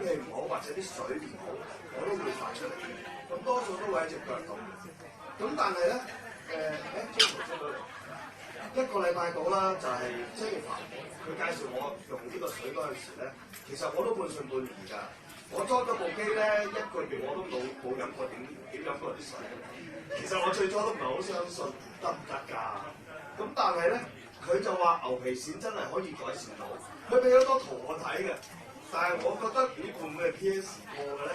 氣唔好或者啲水唔好，我都會發出嚟。咁多數都會喺隻腳度。咁但係咧，一個禮拜到啦，就係Jennifer佢介紹我用呢個水嗰陣時咧，其實我都半信半疑㗎。我裝咗部機咧1個月我都冇飲過點飲過啲水。其實我最初都唔係好相信得唔得㗎。咁但係咧，佢就話牛皮癬真係可以改善到。佢俾咗多圖我睇嘅，但係我覺得會唔會係 PS 過嘅咧？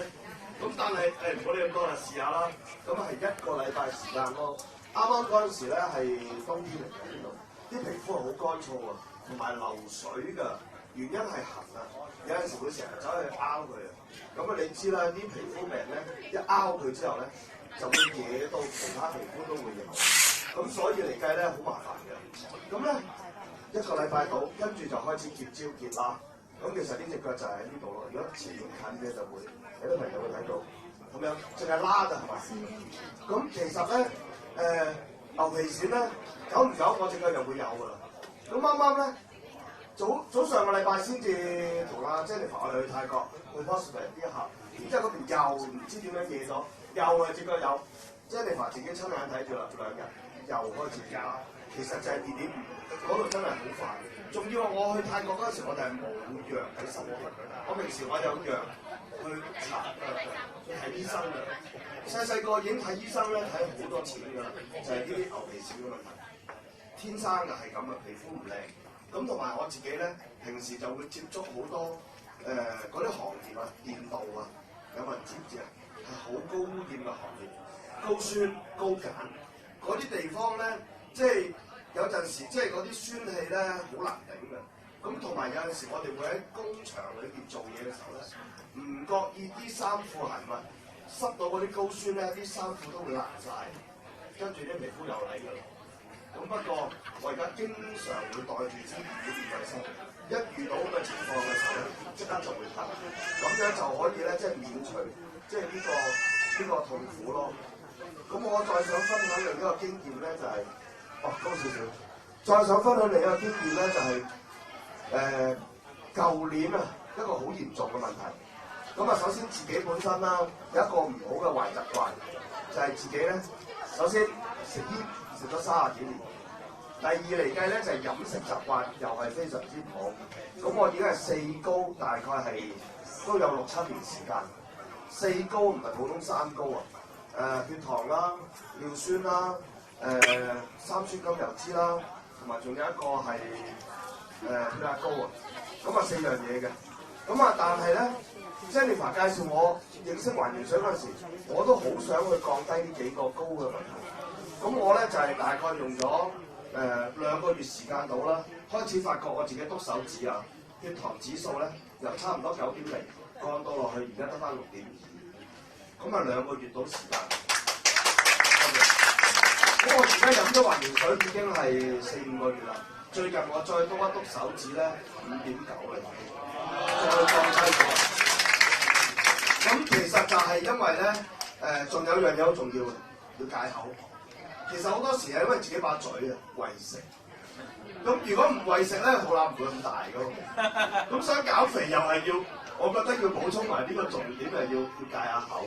咁但係唔好理咁多啦，試下啦。咁係1個禮拜時間咯。啱啱嗰陣時咧係冬天嚟嘅呢度，啲皮膚係好乾燥啊，同埋流水㗎。原因係痕啊，有陣時會成日走去拗佢啊。咁啊，你知啦，啲皮膚病咧一拗佢之後咧，就會惹到其他皮膚都會有。咁所以嚟計咧好麻煩嘅。咁咧1個禮拜到，跟住就開始結焦結啦。咁其實呢隻腳就係喺呢度咯。如果前面近嘅就會有啲朋友會睇到，咁樣淨係拉㗎係咪？咁其實咧牛皮癬咧，久唔久我隻腳就會有㗎啦。咁啱啱咧。早上個禮拜先至同阿 Jennifer 我哋去泰國去 Portsmouth 呢一下，然之後嗰邊又唔知點樣嘢咗，又係隻腳有 Jennifer 自己親眼睇住啦，2日又開始搞，其實就係2.5嗰度真係好快。仲要我去泰國嗰陣時，我哋係冇藥喺手嘅，我平時我有藥去睇醫生嘅，細個已經睇醫生咧睇好多錢㗎啦，就係啲牛皮癬嘅問題，天生嘅係咁嘅，皮膚唔靚。咁同埋我自己咧，平時就會接觸好多嗰啲行業啊，電鍍啊，有冇人知唔知啊？係好高污染嘅行業，高酸高鹼嗰啲地方咧，即係有陣時即係嗰啲酸氣咧好難頂嘅。咁同埋有陣時我哋會喺工場裏邊做嘢嘅時候咧，唔覺意啲衫褲鞋襪濕到嗰啲高酸咧，啲衫褲都會爛晒，跟住啲皮膚又嚟㗎啦。咁不過我而家經常會袋住支乳液喺身，一遇到咁嘅情況嘅時候咧，即刻就會噴，咁樣就可以咧，即係免除即係呢個痛苦咯。咁我再想分享另一個經驗咧，就係高少少。再想分享另一個經驗咧，就係舊年啊一個好嚴重嘅問題。咁啊，首先自己本身啦有一個唔好嘅壞習慣，就係自己咧首先食煙。食咗30幾年，第二嚟計咧就係飲食習慣又係非常之唔好。咁我已經係4高，大概係都有6、7年時間。4高唔係普通3高啊，血糖啦、尿酸啦、三酸甘油脂啦，同埋仲有一個係血壓高啊。咁啊4樣嘢嘅。咁啊但係咧 ，Jennifer 介紹我認識還原水嗰陣時，我都好想去降低呢幾個高嘅問題。咁我咧就係大概用咗2個月時間到啦，開始發覺我自己篤手指啊，血糖指數咧由差唔多9.0降到落去，而家得返6.2。咁啊2個月到時間。咁我而家飲咗還原水已經係4、5個月啦。最近我再篤一篤手指咧5.9啦，再降低咗。咁其實就係因為咧仲有樣嘢好重要嘅，要戒口。其實好多時係因為自己把嘴啊餵食，咁如果唔餵食咧，肚腩唔會咁大噶嘛。咁想減肥又係要，我覺得要補充埋呢個重點係要戒下口，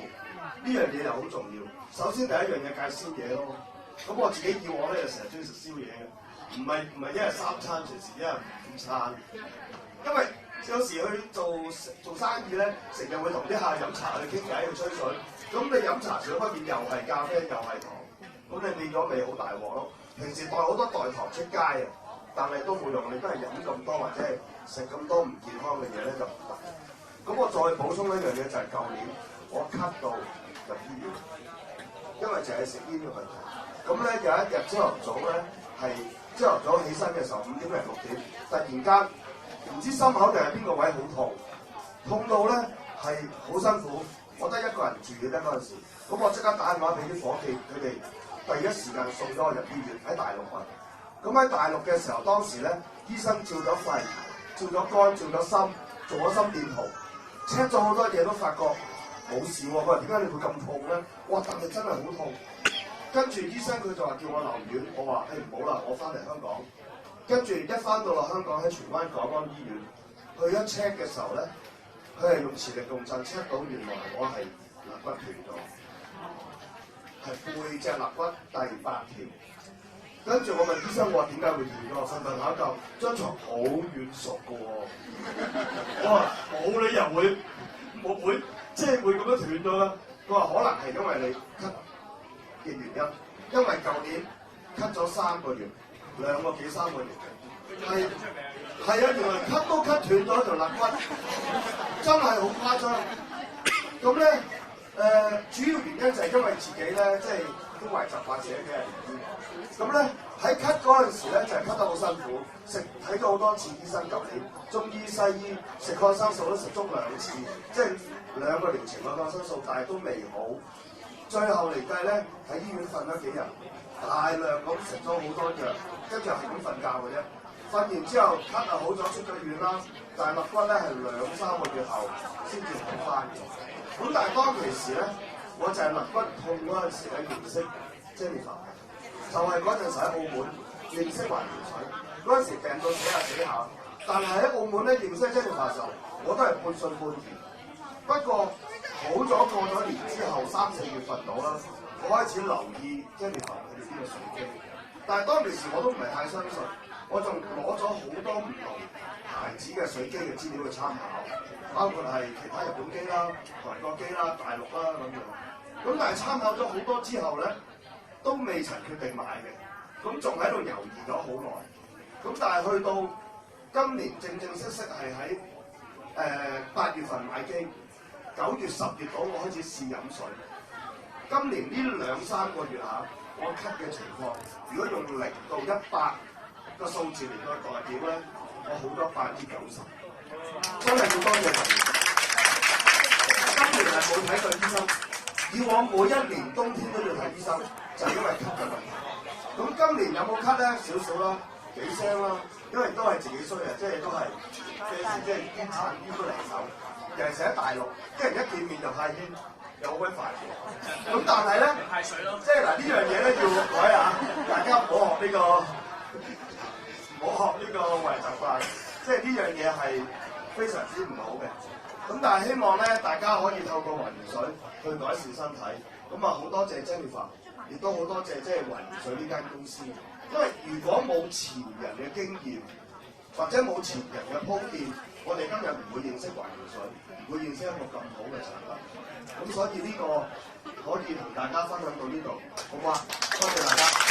呢樣嘢又好重要。首先第一樣嘢戒宵夜咯。咁我自己以往咧就成日中意食宵夜嘅，唔係一日3餐，隨時一日5餐。因為有時去做生意咧，成日會同啲客飲茶去傾偈去吹水，咁你飲茶少不免又係咖啡又係糖。咁你變咗咪好大鑊咯？平時帶好多代糖出街啊，但係都冇用，你都係飲咁多或者係食咁多唔健康嘅嘢咧就唔得。咁我再補充一樣嘢就係舊年我咳到入醫院，因為就係食煙嘅問題。咁咧有一日朝頭早咧係朝頭早起身嘅時候5點零6點，突然間唔知心口定係邊個位好痛，痛到咧係好辛苦。我得一個人住嘅啫嗰陣時，咁我即刻打電話俾啲伙計，佢哋第一時間送咗我入醫院喺大陸啊。咁喺大陸嘅時候，當時咧醫生照咗肺、照咗肝、照咗心，做咗心電圖 ，check 咗好多嘢都發覺冇事喎。佢話點解你會咁痛咧？哇！但係真係好痛。跟住醫生佢就話叫我留院，我話唔好啦，我翻嚟香港。跟住一翻到落香港喺荃灣港安醫院，去一 check 嘅時候咧，佢係用磁力共振 check 到原來我係肋骨斷咗，係背脊肋骨第8條。跟住我問醫生，我話點解會斷咗？我瞓瞓下覺，張床好軟熟嘅喎。我話冇理由會即係會咁樣斷咗啦。佢話可能係因為你咳嘅原因，因為舊年咳咗3個月，2個幾3個月，係啊，原來咳都咳斷咗條肋骨，真係好誇張。咁咧主要原因就係因為自己咧即係都懷疾或者俾人醫。咁咧喺咳嗰陣時咧就係咳得好辛苦，睇咗好多次醫生，舊年中醫西醫食抗生素都食足2次，即係2個療程嘅抗生素，但係都未好。最後嚟計咧喺醫院瞓咗幾日，大量咁食咗好多藥，跟住係咁瞓覺嘅啫。瞓完之後咳啊好咗出咗院啦，但係肋骨咧係2-3個月後先至好翻嘅。咁但係當其時咧，我就係肋骨痛嗰陣時咧認識 Jennifer， 就係嗰陣時喺澳門認識環源水，嗰陣時病到死下，但係喺澳門咧認識 Jennifer 嘅時候，我都係半信半疑。不過好咗過咗年之後3-4月份到啦，我開始留意 Jennifer 佢哋呢個水機，但係當其時我都唔係太相信，我仲攞咗好多唔同牌子嘅水機嘅資料去參考，包括係其他日本機啦、韓國機啦、大陸啦咁樣。咁但係參考咗好多之後咧，都未曾決定買嘅，咁仲喺度猶豫咗好耐。咁但係去到今年正式係喺8月份買機，9月10月到我開始試飲水。今年呢2-3個月嚇，我咳嘅情況，如果用0到100個數字嚟到代表咧，我好咗90%，真係要多謝神。今年係冇睇過醫生，以往每一年冬天都要睇醫生，就係因為咳嘅問題。咁今年有冇咳咧？少少啦，幾聲啦，因為都係自己衰啊，即係都係即係煙鏟煙都離手，尤其是喺大陸，啲人一見面就派煙，又好鬼煩。咁但係咧，即係嗱呢樣嘢咧要改啊，大家唔好學呢個。唔好學呢個壞習慣，即係呢樣嘢係非常之唔好嘅。咁但係希望咧，大家可以透過環源水去改善身體。咁啊，好多謝 Jennifer， 亦都好多謝即係環源水呢間公司。因為如果冇前人嘅經驗，或者冇前人嘅鋪墊，我哋今日唔會認識環源水，唔會認識一個咁好嘅產品。咁所以呢個可以同大家分享到呢度，好唔好啊？多謝大家。